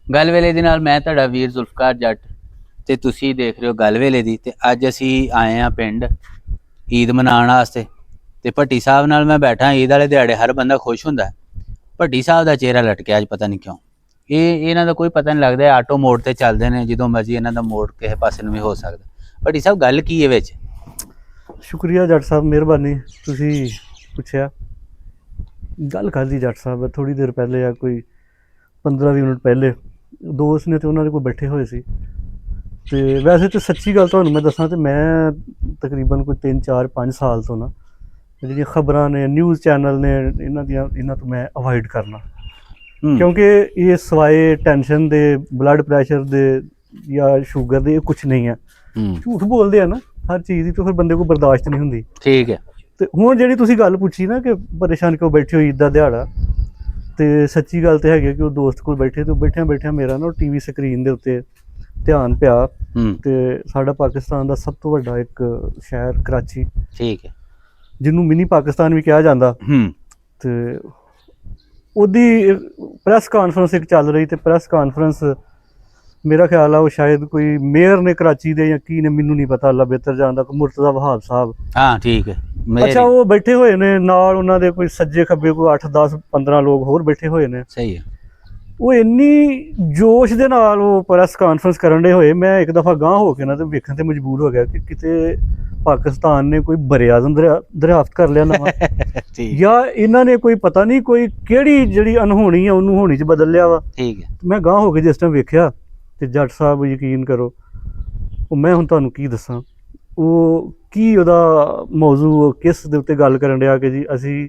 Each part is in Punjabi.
ਗੱਲ ਵੇਲੇ ਦੇ ਨਾਲ ਮੈਂ ਤੁਹਾਡਾ ਵੀਰ ਜ਼ੁਲਫਕਾਰ ਜੱਟ ਤੇ ਤੁਸੀਂ ਦੇਖ ਰਹੇ ਹੋ ਗੱਲ ਵੇਲੇ ਦੀ। ਤੇ ਅੱਜ ਅਸੀਂ ਆਏ ਆ ਪਿੰਡ ਈਦ ਮਨਾਉਣ ਵਾਸਤੇ। ਤੇ ਭੱਟੀ ਸਾਹਿਬ ਨਾਲ ਮੈਂ ਬੈਠਾ। ਈਦ ਵਾਲੇ ਦਿਹਾੜੇ ਹਰ ਬੰਦਾ ਖੁਸ਼ ਹੁੰਦਾ। ਭੱਟੀ ਸਾਹਿਬ ਦਾ ਚਿਹਰਾ ਲਟਕਿਆ ਅੱਜ, ਪਤਾ ਨਹੀਂ ਕਿਉਂ। ਇਹਨਾਂ ਦਾ ਕੋਈ ਪਤਾ ਨਹੀਂ ਲੱਗਦਾ। ਆਟੋ ਮੋੜ ਤੇ ਚੱਲਦੇ ਨੇ, ਜਦੋਂ ਮਰਜੀ ਇਹਨਾਂ ਦਾ ਮੋੜ ਕਿਸੇ ਪਾਸੇ ਨੂੰ ਵੀ ਹੋ ਸਕਦਾ। ਭੱਟੀ ਸਾਹਿਬ ਗੱਲ ਕੀ ਹੈ ਵਿੱਚ? ਸ਼ੁਕਰੀਆ ਜੱਟ ਸਾਹਿਬ, ਮਿਹਰਬਾਨੀ ਤੁਸੀਂ ਪੁੱਛਿਆ। ਗੱਲ ਕਰਦੀ ਜੱਟ ਸਾਹਿਬ ਥੋੜ੍ਹੀ ਦੇਰ ਪਹਿਲੇ ਆ, ਕੋਈ 15-20 ਮਿੰਟ ਪਹਿਲੇ ਦੋਸਤ ਨੇ ਤੇ ਉਹਨਾਂ ਦੇ ਕੋਲ ਬੈਠੇ ਹੋਏ ਸੀ। ਤੇ ਵੈਸੇ ਤਾਂ ਸੱਚੀ ਗੱਲ ਤੁਹਾਨੂੰ ਮੈਂ ਦੱਸਾਂ ਤੇ ਮੈਂ ਤਕਰੀਬਨ ਕੋਈ 3-4-5 ਸਾਲ ਤੋਂ ਨਾ ਜਿਹੜੀਆਂ ਖਬਰਾਂ ਨੇ, ਨਿਊਜ਼ ਚੈਨਲ ਨੇ, ਇਹਨਾਂ ਤੋਂ ਮੈਂ ਅਵੋਇਡ ਕਰਨਾ। ਕਿਉਂਕਿ ਇਹ ਸਵਾਏ ਟੈਨਸ਼ਨ ਦੇ, ਬਲੱਡ ਪ੍ਰੈਸ਼ਰ ਦੇ ਜਾਂ ਸ਼ੂਗਰ ਦੇ, ਇਹ ਕੁਛ ਨਹੀਂ ਹੈ। ਝੂਠ ਬੋਲਦੇ ਆ ਨਾ ਹਰ ਚੀਜ਼ ਦੀ, ਤਾਂ ਫਿਰ ਬੰਦੇ ਕੋਲ ਬਰਦਾਸ਼ਤ ਨਹੀਂ ਹੁੰਦੀ। ਠੀਕ ਹੈ। ਤੇ ਹੁਣ ਜਿਹੜੀ ਤੁਸੀਂ ਗੱਲ ਪੁੱਛੀ ਨਾ ਕਿ ਪਰੇਸ਼ਾਨ ਕਿਉਂ ਬੈਠੇ ਹੋ ਈਦ ਦਾ ਦਿਹਾੜਾ, ਤੇ ਸੱਚੀ ਗੱਲ ਤੇ ਹੈਗੀ ਕਿ ਉਹ ਦੋਸਤ ਕੋਲ ਬੈਠੇ ਤੇ ਬੈਠਿਆਂ ਮੇਰਾ ਨਾ ਟੀਵੀ ਸਕਰੀਨ ਦੇ ਉੱਤੇ ਧਿਆਨ ਪਿਆ। ਤੇ ਸਾਡਾ ਪਾਕਿਸਤਾਨ ਦਾ ਸਭ ਤੋਂ ਵੱਡਾ ਇੱਕ ਸ਼ਹਿਰ ਕਰਾਚੀ, ਠੀਕ ਹੈ, ਜਿਹਨੂੰ ਮਿਨੀ ਪਾਕਿਸਤਾਨ ਵੀ ਕਿਹਾ ਜਾਂਦਾ, ਤੇ ਉਹਦੀ ਪ੍ਰੈਸ ਕਾਨਫਰੰਸ ਇੱਕ ਚੱਲ ਰਹੀ। ਤੇ ਪ੍ਰੈਸ ਕਾਨਫਰੰਸ ਮੇਰਾ ਖਿਆਲ ਆ ਉਹ ਸ਼ਾਇਦ ਕੋਈ ਮੇਅਰ ਨੇ ਕਰਾਚੀ ਦੇ ਜਾਂ ਕੀ ਨੇ, ਮੈਨੂੰ ਨਹੀਂ ਪਤਾ, ਅੱਲਾ ਬਿਹਤਰ ਜਾਣਦਾ, ਮੁਰਤਜ਼ਾ ਵਹਾਬ ਸਾਹਿਬ। ਹਾਂ ਠੀਕ ਹੈ। ਅੱਛਾ, ਉਹ ਬੈਠੇ ਹੋਏ ਨੇ ਨਾਲ, ਉਹਨਾਂ ਦੇ ਕੋਈ ਸੱਜੇ ਖੱਬੇ ਕੋਈ 8-10-15 ਲੋਕ ਹੋਰ ਬੈਠੇ ਹੋਏ ਨੇ। ਸਹੀ ਹੈ। ਉਹ ਇੰਨੀ ਜੋਸ਼ ਦੇ ਨਾਲ ਉਹ ਪ੍ਰੈਸ ਕਾਨਫਰੰਸ ਕਰਨ ਦੇ ਹੋਏ, ਮੈਂ ਇੱਕ ਦਫਾ ਗਾਂਹ ਹੋ ਕੇ ਨਾ ਤੇ ਵੇਖਣ ਤੇ ਮਜਬੂਰ ਹੋ ਗਿਆ ਕਿ ਕਿਤੇ ਪਾਕਿਸਤਾਨ ਨੇ ਕੋਈ ਬਰੇ-ਆਜ਼ਮ ਦਰਿਆਫਤ ਕਰ ਲਿਆ ਨਵਾਂ ਜਾਂ ਇਹਨਾਂ ਨੇ ਕੋਈ ਪਤਾ ਨਹੀਂ ਕੋਈ ਕਿਹੜੀ ਜਿਹੜੀ ਅਨਹੋਣੀ ਆ ਉਹਨੂੰ ਹੋਣੀ 'ਚ ਬਦਲ ਲਿਆ ਵਾ। ਠੀਕ ਹੈ। ਮੈਂ ਗਾਂਹ ਹੋ ਕੇ ਜਿਸ ਟਾਈਮ ਵੇਖਿਆ ਤੇ ਜੱਟ ਸਾਹਿਬ ਯਕੀਨ ਕਰੋ, ਉਹ ਮੈਂ ਹੁਣ ਤੁਹਾਨੂੰ ਕੀ ਦੱਸਾਂ, ਉਹ ਕੀ ਉਹਦਾ ਮੌਜੂ ਕਿਸ ਦੇ ਉੱਤੇ ਗੱਲ ਕਰਨ ਡਿਆ ਕਿ ਜੀ ਅਸੀਂ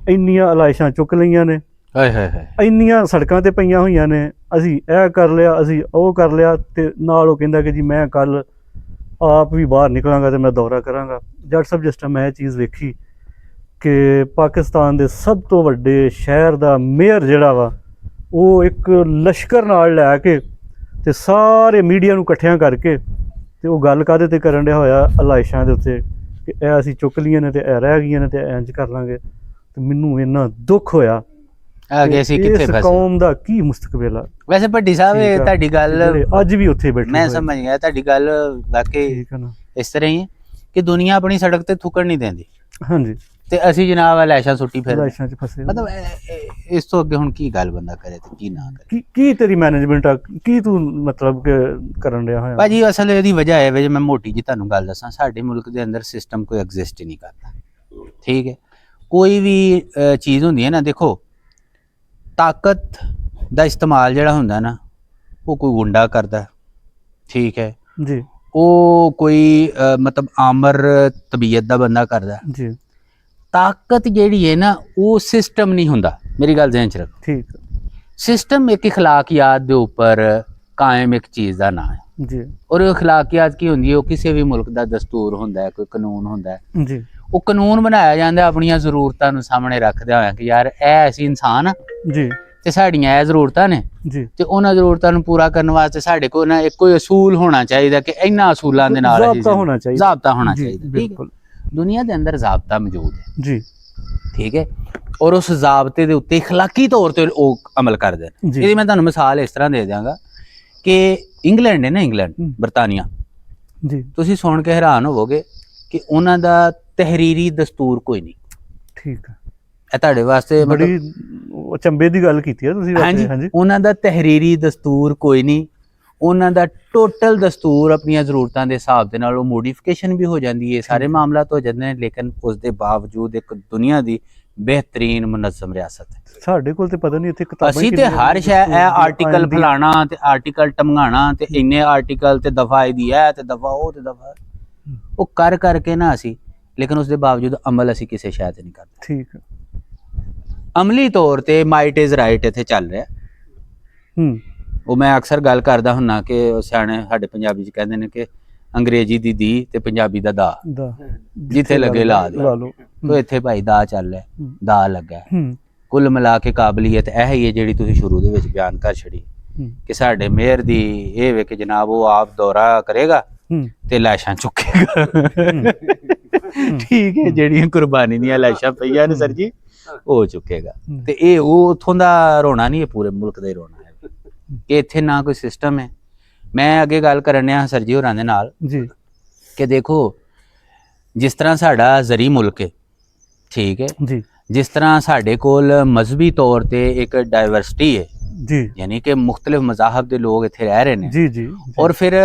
ਇੰਨੀਆਂ ਅਲਾਇਸ਼ਾਂ ਚੁੱਕ ਲਈਆਂ ਨੇ, ਹਾਏ ਹਾਏ ਹਾਏ, ਇੰਨੀਆਂ ਸੜਕਾਂ ਤੇ ਪਈਆਂ ਹੋਈਆਂ ਨੇ, ਅਸੀਂ ਇਹ ਕਰ ਲਿਆ, ਅਸੀਂ ਉਹ ਕਰ ਲਿਆ। ਤੇ ਨਾਲ ਉਹ ਕਹਿੰਦਾ ਕਿ ਜੀ ਮੈਂ ਕੱਲ ਆਪ ਵੀ ਬਾਹਰ ਨਿਕਲਾਂਗਾ ਤੇ ਮੈਂ ਦੌਰਾ ਕਰਾਂਗਾ। ਜੱਟ ਸਾਹਿਬ ਜਿਸ ਟਾਈਮ ਮੈਂ ਇਹ ਚੀਜ਼ ਵੇਖੀ ਕਿ ਪਾਕਿਸਤਾਨ ਦੇ ਸਭ ਤੋਂ ਵੱਡੇ ਸ਼ਹਿਰ ਦਾ ਮੇਅਰ ਜਿਹੜਾ ਵਾ, ਉਹ ਇੱਕ ਲਸ਼ਕਰ ਨਾਲ ਲੈ ਕੇ ਤੇ ਸਾਰੇ ਮੀਡੀਆ ਨੂੰ ਇਕੱਠਿਆਂ ਕਰਕੇ ਤੇ ਉਹ ਗੱਲ ਕਾਹਦੇ ਤੇ ਕਰਨ ਡਿਆ ਹੋਇਆ, ਅਲਾਇਸ਼ਾਂ ਦੇ ਉੱਤੇ, ਕਿ ਇਹ ਅਸੀਂ ਚੁੱਕ ਲਈਆਂ ਨੇ ਤੇ ਇਹ ਰਹਿ ਗਈਆਂ ਨੇ ਤੇ ਇੰਝ ਕਰ ਲਾਂਗੇ। ਤੇ ਮੈਨੂੰ ਇੰਨਾ ਦੁੱਖ ਹੋਇਆ ਅੱਗੇ ਅਸੀਂ ਕਿੱਥੇ ਫਸੇ। ਇਸ ਕੌਮ ਦਾ ਕੀ ਮੁਸਤਕਬਲ ਆ। ਵੈਸੇ ਭੱਟੀ ਸਾਹਿਬ ਇਹ ਤੁਹਾਡੀ ਗੱਲ ਅੱਜ ਵੀ ਉੱਥੇ ਬੈਠੇ ਮੈਂ ਸਮਝ ਗਿਆ। ਤੁਹਾਡੀ ਗੱਲ ਵਾਕਈ ਇਸ ਤਰ੍ਹਾਂ ਹੀ ਹੈ ਕਿ ਦੁਨੀਆ ਆਪਣੀ ਸੜਕ ਤੇ ਥੁੱਕਣ ਨਹੀਂ ਦਿੰਦੀ। ਹਾਂਜੀ। ਤੇ ਅਸੀਂ ਜਨਾਬ ਅਲਾਇਸ਼ਾਂ ਸੁੱਟੀ ਫਿਰ ਅਲਾਇਸ਼ਾਂ 'ਚ ਫਸੇ। ਮਤਲਬ ਇਸ ਤੋਂ ਅੱਗੇ ਹੁਣ ਕੀ ਗੱਲ ਬੰਦਾ ਕਰੇ ਤੇ ਕੀ ਨਾ ਕਰੇ। ਕੀ ਤੇਰੀ ਮੈਨੇਜਮੈਂਟ ਆ, ਕੀ ਤੂੰ ਮਤਲਬ ਕਿ ਕਰਨ ਰਿਹਾ ਹੋਇਆ? ਭਾਜੀ ਅਸਲ ਇਹਦੀ ਵਜ੍ਹਾ ਹੈ ਵੀ ਮੈਂ ਮੋਟੀ ਜੀ ਤੁਹਾਨੂੰ ਗੱਲ ਦੱਸਾਂ, ਸਾਡੇ ਮੁਲਕ ਦੇ ਅੰਦਰ ਸਿਸਟਮ ਕੋਈ ਐਗਜ਼ਿਸਟ ਹੀ ਨਹੀਂ ਕਰਦਾ। ਠੀਕ ਹੈ। ਕੋਈ ਵੀ ਚੀਜ਼ ਹੁੰਦੀ ਹੈ ਨਾ, ਦੇਖੋ ਤਾਕਤ ਦਾ ਇਸਤੇਮਾਲ ਜਿਹੜਾ ਹੁੰਦਾ ਨਾ, ਉਹ ਕੋਈ ਗੁੰਡਾ ਕਰਦਾ, ਠੀਕ ਹੈ ਜੀ, ਉਹ ਕੋਈ ਮਤਲਬ ਆਮਰ ਤਬੀਅਤ ਦਾ ਬੰਦਾ ਕਰਦਾ ਜੀ। ਤਾਕਤ ਜਿਹੜੀ ਹੈ ਨਾ, ਉਹ ਸਿਸਟਮ ਨਹੀਂ ਹੁੰਦਾ। ਮੇਰੀ ਗੱਲ ਜ਼ਿਹਨ 'ਚ ਰੱਖੋ। ਠੀਕ। ਸਿਸਟਮ ਇੱਕ ਅਖਲਾਕੀਆਤ ਦੇ ਉੱਪਰ ਕਾਇਮ ਇੱਕ ਚੀਜ਼ ਦਾ ਨਾਂ ਹੈ ਜੀ। ਔਰ ਉਹ ਅਖਲਾਕੀਆਤ ਕੀ ਹੁੰਦੀ ਹੈ? ਉਹ ਕਿਸੇ ਵੀ ਮੁਲਕ ਦਾ ਦਸਤੂਰ ਹੁੰਦਾ ਹੈ, ਕੋਈ ਕਾਨੂੰਨ ਹੁੰਦਾ ਹੈ ਜੀ। ਉਹ ਕਾਨੂੰਨ ਬਣਾਇਆ ਜਾਂਦਾ ਆਪਣੀਆਂ ਜ਼ਰੂਰਤਾਂ ਨੂੰ ਸਾਹਮਣੇ ਰੱਖਦਿਆਂ ਹੋਇਆ ਕਿ ਯਾਰ ਇਹ ਅਸੀਂ ਇਨਸਾਨ ਆ ਜੀ ਤੇ ਸਾਡੀਆਂ ਇਹ ਜ਼ਰੂਰਤਾਂ ਨੇ ਜੀ, ਤੇ ਉਹਨਾਂ ਜ਼ਰੂਰਤਾਂ ਨੂੰ ਪੂਰਾ ਕਰਨ ਵਾਸਤੇ ਸਾਡੇ ਕੋਲ ਨਾ ਇੱਕ ਕੋਈ ਅਸੂਲ ਹੋਣਾ ਚਾਹੀਦਾ ਕਿ ਇਹਨਾਂ ਅਸੂਲਾਂ ਦੇ ਨਾਲ ਜ਼ਾਬਤਾ ਹੋਣਾ ਚਾਹੀਦਾ। ਜ਼ਾਬਤਾ ਹੋਣਾ ਚਾਹੀਦਾ। ਬਿਲਕੁਲ। ਦੁਨੀਆ ਦੇ ਅੰਦਰ ਜ਼ਾਬਤਾ ਮੌਜੂਦ ਹੈ ਜੀ। ਠੀਕ ਹੈ। ਔਰ ਉਸ ਜ਼ਾਬਤੇ ਦੇ ਉੱਤੇ اخلاقی ਤੌਰ ਤੇ ਉਹ ਅਮਲ ਕਰਦੇ ਨੇ। ਇਹਦੀ ਮੈਂ ਤੁਹਾਨੂੰ ਮਿਸਾਲ ਇਸ ਤਰ੍ਹਾਂ ਦੇ ਦਿਆਂਗਾ ਕਿ ਇੰਗਲੈਂਡ ਹੈ ਨਾ, ਇੰਗਲੈਂਡ, ਬਰਤਾਨੀਆ, ਜੀ, ਤੁਸੀਂ ਸੁਣ ਕੇ ਹੈਰਾਨ ਹੋਵੋਗੇ ਕਿ ਉਹਨਾਂ ਦਾ ਤਹਿਰੀਰੀ ਦਸਤੂਰ ਕੋਈ ਨਹੀਂ। ਠੀਕ ਹੈ। ਇਹ ਤੁਹਾਡੇ ਵਾਸਤੇ ਬੜੀ ਚੰਬੇ ਦੀ ਗੱਲ ਕੀਤੀ ਹੈ ਤੁਸੀਂ। ਹਾਂਜੀ। ਉਹਨਾਂ ਦਾ ਤਹਿਰੀਰੀ ਦਸਤੂਰ ਕੋਈ ਨਹੀਂ। ਉਹਨਾਂ ਦਾ ਟੋਟਲ ਦਸਤੂਰ ਆਪਣੀਆਂ ਜ਼ਰੂਰਤਾਂ ਦੇ ਹਿਸਾਬ ਦੇ ਨਾਲ ਉਹ ਮੋਡੀਫਿਕੇਸ਼ਨ ਵੀ ਹੋ ਜਾਂਦੀ ਹੈ, ਸਾਰੇ ਮਾਮਲਾਤ ਹੋ ਜਾਂਦੇ ਨੇ, ਲੇਕਿਨ ਉਸ ਦੇ ਬਾਵਜੂਦ ਇੱਕ ਦੁਨੀਆ ਦੀ ਬਿਹਤਰੀਨ ਮੁਨੱਜ਼ਮ ਰਿਆਸਤ ਹੈ। ਸਾਡੇ ਕੋਲ ਤੇ ਪਤਾ ਨਹੀਂ ਇੱਥੇ ਕਿਤਾਬਾਂ ਅਸੀਂ ਤੇ ਹਰ ਸ਼ੈ ਇਹ ਆਰਟੀਕਲ ਫਲਾਣਾ ਤੇ ਆਰਟੀਕਲ ਟਮਗਾਣਾ ਤੇ ਇੰਨੇ ਆਰਟੀਕਲ ਤੇ ਦਫਾ ਇਹਦੀ ਹੈ ਤੇ ਦਫਾ ਉਹ ਤੇ ਦਫਾ ਉਹ ਕਰ ਕਰਕੇ ਨਾ ਅਸੀਂ, ਲੇਕਿਨ ਉਸ ਦੇ ਬਾਵਜੂਦ ਅਮਲ ਅਸੀਂ ਕਿਸੇ ਸ਼ੈ ਤੇ ਨਹੀਂ ਕਰਦੇ। ਠੀਕ ਹੈ। ਅਮਲੀ ਤੌਰ ਤੇ ਮਾਈਟ ਇਜ਼ ਰਾਈਟ ਇੱਥੇ ਚੱਲ ਰਿਹਾ। ਉਹ ਮੈਂ ਅਕਸਰ ਗੱਲ ਕਰਦਾ ਹੁੰਨਾ ਕਿ ਸਿਆਣੇ ਸਾਡੇ ਪੰਜਾਬੀ ਚ ਕਹਿੰਦੇ ਨੇ ਕਿ ਅੰਗਰੇਜ਼ੀ ਦੀ ਦੀ ਤੇ ਪੰਜਾਬੀ ਦਾ ਦਾ ਜਿੱਥੇ ਲੱਗੇ ਲਾ ਲਓ। ਤੋ ਇੱਥੇ ਭਾਈ ਦਾ ਚੱਲ ਰਿਹਾ, ਦਾ ਲੱਗਾ। ਕੁੱਲ ਮਿਲਾ ਕੇ ਕਾਬਲੀਅਤ ਇਹ ਹੀ ਹੈ ਜਿਹੜੀ ਤੁਸੀਂ ਸ਼ੁਰੂ ਦੇ ਵਿੱਚ ਬਿਆਨ ਕਰ ਛੜੀ ਕਿ ਸਾਡੇ ਮੇਅਰ ਦੀ ਇਹ ਵੇ ਕਿ ਜਨਾਬ ਉਹ ਆਪ ਦੌਰਾ ਕਰੇਗਾ ਤੇ ਲਾਸ਼ਾਂ ਚੁੱਕੇਗਾ। ਠੀਕ ਹੈ। ਜਿਹੜੀਆਂ ਕੁਰਬਾਨੀ ਦੀਆਂ ਲਾਸ਼ਾਂ ਪਈਆਂ ਨੇ ਸਰ ਜੀ, ਉਹ ਚੁੱਕੇਗਾ। ਤੇ ਇਹ ਉਹ ਉੱਥੋਂ ਦਾ ਰੋਣਾ ਨਹੀਂ, ਇਹ ਪੂਰੇ ਮੁਲਕ ਦਾ ਹੀ ਰੋਣਾ ਹੈ। ਕਿ ਇੱਥੇ ਨਾ ਕੋਈ ਸਿਸਟਮ ਹੈ। ਮੈਂ ਅੱਗੇ ਗੱਲ ਕਰਨ ਡਿਆ ਸਰ ਜੀ ਹੋਰਾਂ ਦੇ ਨਾਲ ਜੀ ਕਿ ਦੇਖੋ ਜਿਸ ਤਰ੍ਹਾਂ ਸਾਡਾ ਜ਼ਰੀ ਮੁਲਕ ਹੈ, ਠੀਕ ਹੈ, ਜੀ ਜਿਸ ਤਰ੍ਹਾਂ ਸਾਡੇ ਕੋਲ ਮਜ਼ਹਬੀ ਤੌਰ ਤੇ ਇੱਕ ਡਾਇਵਰਸਿਟੀ ਹੈ, ਜੀ ਯਾਨੀ ਕਿ ਮੁਖਤਲਿਫ ਮਜ਼ਾਹਬ ਦੇ ਲੋਕ ਇੱਥੇ ਰਹਿ ਰਹੇ ਨੇ, ਜੀ ਜੀ ਔਰ ਫਿਰ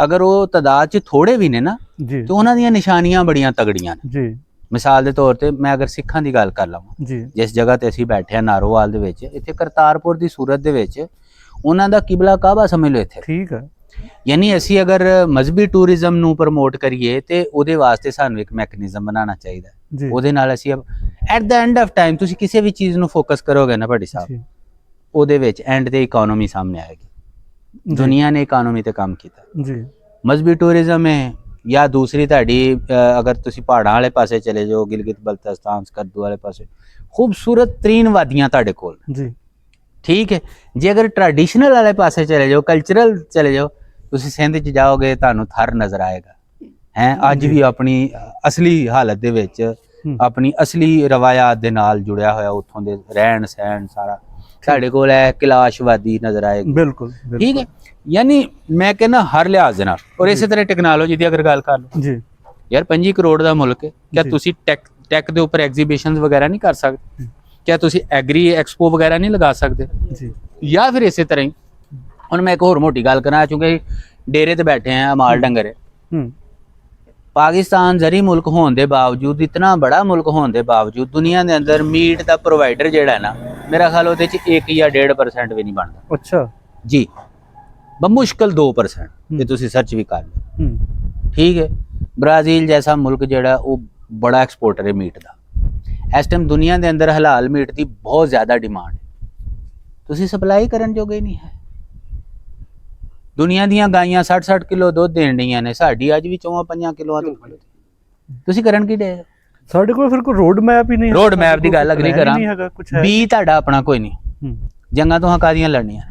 ਅਗਰ ਉਹ ਤਾਦਾਦ 'ਚ ਥੋੜੇ ਵੀ ਨੇ ਨਾ ਜੀ ਤੇ ਉਹਨਾਂ ਦੀਆਂ ਨਿਸ਼ਾਨੀਆਂ ਬੜੀਆਂ ਤਗੜੀਆਂ ਨੇ। ਜੀ ਮਿਸਾਲ ਦੇ ਤੌਰ ਤੇ ਮੈਂ ਅਗਰ ਸਿੱਖਾਂ ਦੀ ਗੱਲ ਕਰ ਲਵਾਂ, ਜੀ ਜਿਸ ਜਗ੍ਹਾ ਤੇ ਅਸੀਂ ਬੈਠੇ ਹਾਂ ਨਾਰੋਵਾਲ ਦੇ ਵਿੱਚ, ਇੱਥੇ ਕਰਤਾਰਪੁਰ ਦੀ ਸੂਰਤ ਦੇ ਵਿੱਚ ਉਹਨਾਂ ਦਾ ਕਿਬਲਾ ਕਾਬਾ ਸਮਝ ਲਓ ਇੱਥੇ। ਠੀਕ ਹੈ ਯਾਨੀ ਅਸੀਂ ਅਗਰ ਮਜ਼ਹਬੀ ਟੂਰਿਜ਼ਮ ਨੂੰ ਪ੍ਰਮੋਟ ਕਰੀਏ ਤੇ ਉਹਦੇ ਵਾਸਤੇ ਸਾਨੂੰ ਇੱਕ ਮੈਕੈਨਿਜ਼ਮ ਬਣਾਉਣਾ ਚਾਹੀਦਾ। ਜੀ ਉਹਦੇ ਨਾਲ ਅਸੀਂ at the end of time ਤੁਸੀਂ ਕਿਸੇ ਵੀ ਚੀਜ਼ ਨੂੰ ਫੋਕਸ ਕਰੋਗੇ ਨਾ ਭਾਟੀ ਸਾਹਿਬ, ਜੀ ਉਹਦੇ ਵਿੱਚ ਐਂਡ ਤੇ ਇਕਨੋਮੀ ਸਾਹਮਣੇ ਆਏਗੀ। ਦੁਨੀਆ ਨੇ ਇਕਨੋਮੀ ਤੇ ਕੰਮ ਕੀਤਾ। ਜੀ ਮਜ਼ਹਬੀ ਟੂਰਿਜ਼ਮ ਹੈ ਜਾਂ ਦੂਸਰੀ ਤੁਹਾਡੀ ਅਗਰ ਤੁਸੀਂ ਪਹਾੜਾਂ ਵਾਲੇ ਪਾਸੇ ਚਲੇ ਜਾਓ, ਗਿਲਗਿਤ ਬਲਤਿਸਤਾਨ ਸਕਰਦੂ ਵਾਲੇ ਪਾਸੇ, ਖੂਬਸੂਰਤ ਤਰੀਨ ਵਾਦੀਆਂ ਤੁਹਾਡੇ ਕੋਲ, ਜੀ ਠੀਕ ਹੈ। ਜੇ ਅਗਰ ਟ੍ਰੈਡੀਸ਼ਨਲ ਵਾਲੇ ਪਾਸੇ ਚਲੇ ਜਾਓ, ਕਲਚਰਲ ਚਲੇ ਜਾਓ, ਤੁਸੀਂ ਸਿੰਧ 'ਚ ਜਾਓਗੇ ਤੁਹਾਨੂੰ ਥਰ ਨਜ਼ਰ ਆਏਗਾ ਹੈ ਅੱਜ ਵੀ ਆਪਣੀ ਅਸਲੀ ਹਾਲਤ ਦੇ ਵਿੱਚ, ਆਪਣੀ ਅਸਲੀ ਰਵਾਇਤ ਦੇ ਨਾਲ ਜੁੜਿਆ ਹੋਇਆ, ਉੱਥੋਂ ਦੇ ਰਹਿਣ ਸਹਿਣ ਸਾਰਾ ਸਾਡੇ ਕੋਲ ਹੈ। ਕੈਲਾਸ਼ ਵਾਦੀ ਨਜ਼ਰ ਆਏਗੀ, ਬਿਲਕੁਲ ਠੀਕ ਹੈ। ਯਾਨੀ ਮੈਂ ਕਹਿੰਦਾ ਹਰ ਲਿਹਾਜ਼ ਦੇ ਨਾਲ। ਔਰ ਇਸੇ ਤਰ੍ਹਾਂ ਟੈਕਨੋਲੋਜੀ ਦੀ ਅਗਰ ਗੱਲ ਕਰ ਲਓ, ਜੀ ਯਾਰ 25 ਕਰੋੜ ਦਾ ਮੁਲਕ ਹੈ, ਕਿਆ ਜੀ। ਤੁਸੀਂ ਟੈਕ ਦੇ ਉੱਪਰ ਐਗਜ਼ੀਬਿਸ਼ਨਸ ਵਗੈਰਾ ਨਹੀਂ ਕਰ ਸਕਦੇ? ਕਿਆ ਤੁਸੀਂ ਐਗਰੀ ਐਕਸਪੋ ਵਗੈਰਾ ਨਹੀਂ ਲਗਾ ਸਕਦੇ? ਜੀ ਜਾਂ ਫਿਰ ਇਸੇ ਤਰ੍ਹਾਂ ਹੀ ਹੁਣ ਮੈਂ ਇੱਕ ਹੋਰ ਮੋਟੀ ਗੱਲ ਕਰਾਂ, ਚੂੰਕਿ ਡੇਰੇ ਤੇ ਬੈਠੇ ਆ, ਮਾਲ ਡੰਗਰ ਹੈ। ਪਾਕਿਸਤਾਨ ਜ਼ਰੀ ਮੁਲਕ ਹੋਣ ਦੇ ਬਾਵਜੂਦ, ਇਤਨਾ ਬੜਾ ਮੁਲਕ ਹੋਣ ਦੇ ਬਾਵਜੂਦ, ਦੁਨੀਆ ਦੇ ਅੰਦਰ ਮੀਟ ਦਾ ਪ੍ਰੋਵਾਈਡਰ ਜਿਹੜਾ ਹੈ ਨਾ, ਮੇਰਾ ਖਿਆਲ ਉਹਦੇ 'ਚ 1 ਜਾਂ 1.5% ਵੀ ਨਹੀਂ ਬਣਦਾ। ਅੱਛਾ ਜੀ ਬਮੁਸ਼ਕਿਲ 2%, ਜੇ ਤੁਸੀਂ ਸਰਚ ਵੀ ਕਰ ਲਓ, ਠੀਕ ਹੈ। ਬ੍ਰਾਜ਼ੀਲ ਜੈਸਾ ਮੁਲਕ ਜਿਹੜਾ ਉਹ ਬੜਾ ਐਕਸਪੋਰਟਰ ਹੈ ਮੀਟ ਦਾ। ਇਸ ਟਾਈਮ ਦੁਨੀਆ ਦੇ ਅੰਦਰ ਹਲਾਲ ਮੀਟ ਦੀ ਬਹੁਤ ਜ਼ਿਆਦਾ ਡਿਮਾਂਡ ਹੈ, ਤੁਸੀਂ ਸਪਲਾਈ ਕਰਨ ਜੋਗੇ ਨਹੀਂ ਹੈ। ਦੁਨੀਆ ਦੀਆਂ ਗਾਈਆਂ 60-60 ਕਿਲੋ ਦੁੱਧ ਦੇਣ ਡੀਆਂ ਨੇ, ਸਾਡੀ ਅੱਜ ਵੀ 4-5 ਕਿਲੋਆਂ ਤੋਂ ਤੁਸੀਂ ਕਰਨ ਕੀ ਡੇ? ਸਾਡੇ ਕੋਲ ਫਿਰ ਕੋਈ ਰੋਡ ਮੈਪ ਹੀ ਨਹੀਂ। ਰੋਡ ਮੈਪ ਦੀ ਗੱਲ ਅਗਲੀ ਕਰਾਂ, ਵੀ ਤੁਹਾਡਾ ਆਪਣਾ ਕੋਈ ਨਹੀਂ। ਜੰਗਾਂ ਤੋਂ ਕਾਹਦੀਆਂ ਲੜਨੀਆਂ,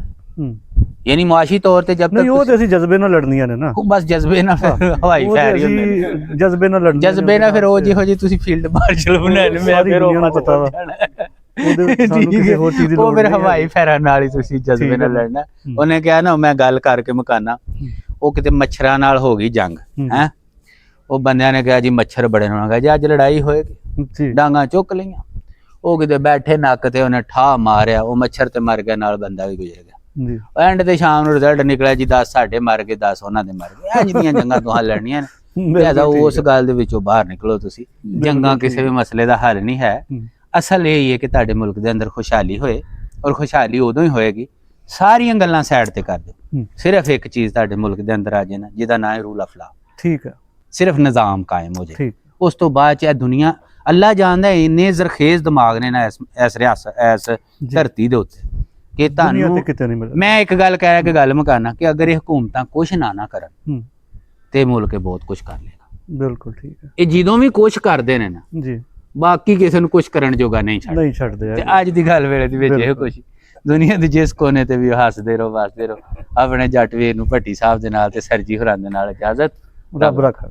ਯਾਨੀ ਮੁਆਸ਼ੀ ਤੌਰ ਤੇ ਜਦ ਤੱਕ ਉਹ ਤੇ ਅਸੀਂ ਜਜ਼ਬੇ ਨਾਲ ਲੜਨੀਆਂ ਨੇ ਨਾ, ਬਸ ਜਜ਼ਬੇ ਨਾਲ ਫਿਰ ਹਵਾਈ ਫੈਰ ਹੀ ਹੁੰਦੇ ਨੇ। ਜਜ਼ਬੇ ਨਾਲ ਲੜਨੀਆਂ, ਜਜ਼ਬੇ ਨਾਲ ਫਿਰ ਉਹ ਜਿਹੋ ਜਿਹੀ ਤੁਸੀਂ ਫੀਲਡ ਮਾਰਸ਼ਲ ਬਣਾਏ ਨੇ, ਮੈਂ ਫਿਰ ਉਹ ਪਤਾ ਵਾ ਉਹ ਫਿਰ ਹਵਾਈ ਫੈਰਾਂ ਨਾਲ ਹੀ ਤੁਸੀਂ ਜਜ਼ਬੇ ਨਾਲ ਲੜਨਾ। ਉਹਨੇ ਕਿਹਾ ਨਾ ਮੈਂ ਗੱਲ ਕਰਕੇ ਮੁਕਾਨਾ, ਉਹ ਕਿਤੇ ਮੱਛਰਾਂ ਨਾਲ ਹੋ ਗਈ ਜੰਗ ਹੈ। ਉਹ ਬੰਦਿਆਂ ਨੇ ਕਿਹਾ ਜੀ ਮੱਛਰ ਬੜੇ ਹੋਣਾ ਗਾ ਜੀ, ਅੱਜ ਲੜਾਈ ਹੋਏਗੀ, ਡਾਂਗਾ ਚੁੱਕ ਲਈਆਂ। ਉਹ ਕਿਤੇ ਬੈਠੇ ਨੱਕ ਤੇ ਉਹਨੇ ਠਾ ਮਾਰਿਆ, ਉਹ ਮੱਛਰ ਤੇ ਮਰ ਗਿਆ, ਨਾਲ ਬੰਦਾ ਵੀ ਗੁਜ਼ਰ ਗਿਆ। ਐਂਡ ਤੇ ਸ਼ਾਮ ਨੂੰ ਰਿਜ਼ਲਟ ਨਿਕਲਿਆ ਜੀ 10 ਸਾਡੇ ਮਰ ਗਏ, 10 ਉਹਨਾਂ ਦੇ ਮਰ ਗਏ। ਇੰਝ ਦੀਆਂ ਜੰਗਾਂ ਤੋਂ ਲੜਨੀਆਂ ਨੇ। ਉਸ ਗੱਲ ਦੇ ਵਿੱਚੋਂ ਬਾਹਰ ਨਿਕਲੋ ਤੁਸੀਂ। ਜੰਗਾਂ ਕਿਸੇ ਵੀ ਮਸਲੇ ਦਾ ਹੱਲ ਨਹੀਂ ਹੈ। ਅਸਲ ਇਹ ਹੀ ਹੈ ਕਿ ਤੁਹਾਡੇ ਮੁਲਕ ਦੇ ਅੰਦਰ ਖੁਸ਼ਹਾਲੀ ਹੋਏ, ਔਰ ਖੁਸ਼ਹਾਲੀ ਉਦੋਂ ਹੀ ਹੋਏਗੀ ਸਾਰੀਆਂ ਗੱਲਾਂ ਸਾਈਡ ਤੇ ਕਰ ਦਿਓ, ਸਿਰਫ ਇੱਕ ਚੀਜ਼ ਤੁਹਾਡੇ ਮੁਲਕ ਦੇ ਅੰਦਰ ਆ ਜਾਏ ਨਾ, ਜਿਹਦਾ ਨਾਂ ਹੈ ਰੂਲ ਆਫ ਲਾ। ਠੀਕ ਹੈ, ਸਿਰਫ ਨਿਜ਼ਾਮ ਕਾਇਮ ਹੋ ਜਾਏ। ਉਸ ਤੋਂ ਬਾਅਦ ਚ ਇਹ ਦੁਨੀਆ ਅੱਲਾ ਜਾਣਦਾ ਇੰਨੇ ਜ਼ਰਖੇਜ਼ ਦਿਮਾਗ ਨੇ ਨਾ ਇਸ ਰਿਆਸਤ, ਇਸ ਧਰਤੀ ਦੇ ਉੱਤੇ, ਕਿ ਤੁਹਾਨੂੰ ਮੈਂ ਇੱਕ ਗੱਲ ਕਹਿ ਰਿਹਾ ਕਿ ਗੱਲ ਮੁਕਾਨਾ, ਕਿ ਅਗਰ ਇਹ ਹਕੂਮਤਾਂ ਕੁਛ ਨਾ ਕਰਨ ਤੇ ਮੁਲਕ ਬਹੁਤ ਕੁਛ ਕਰ ਲੇਗਾ। ਬਿਲਕੁਲ ਠੀਕ ਹੈ। ਇਹ ਜਦੋਂ ਵੀ ਕੁਛ ਕਰਦੇ ਨੇ ਨਾ ਜੀ, ਬਾਕੀ ਕਿਸੇ ਨੂੰ ਕੁਛ ਕਰਨ ਜੋਗਾ ਨਹੀਂ ਛੱਡਦੇ। ਤੇ ਅੱਜ ਦੀ ਗੱਲ ਵੇਲੇ ਦੇ ਵਿੱਚ ਇਹ ਕੁਛ ਦੁਨੀਆ ਦੇ ਜਿਸ ਕੋਨੇ ਤੇ ਵੀ ਹੱਸਦੇ ਰਹੋ, ਵਸਦੇ ਰਹੋ। ਆਪਣੇ ਜੱਟ ਵੀਰ ਨੂੰ ਭੱਟੀ ਸਾਹਿਬ ਦੇ ਨਾਲ ਤੇ ਸਰਜੀ ਹੋਰਾਂ ਦੇ ਨਾਲ ਇਜਾਜ਼ਤ। ਰੱਬ ਰੱਖਾ।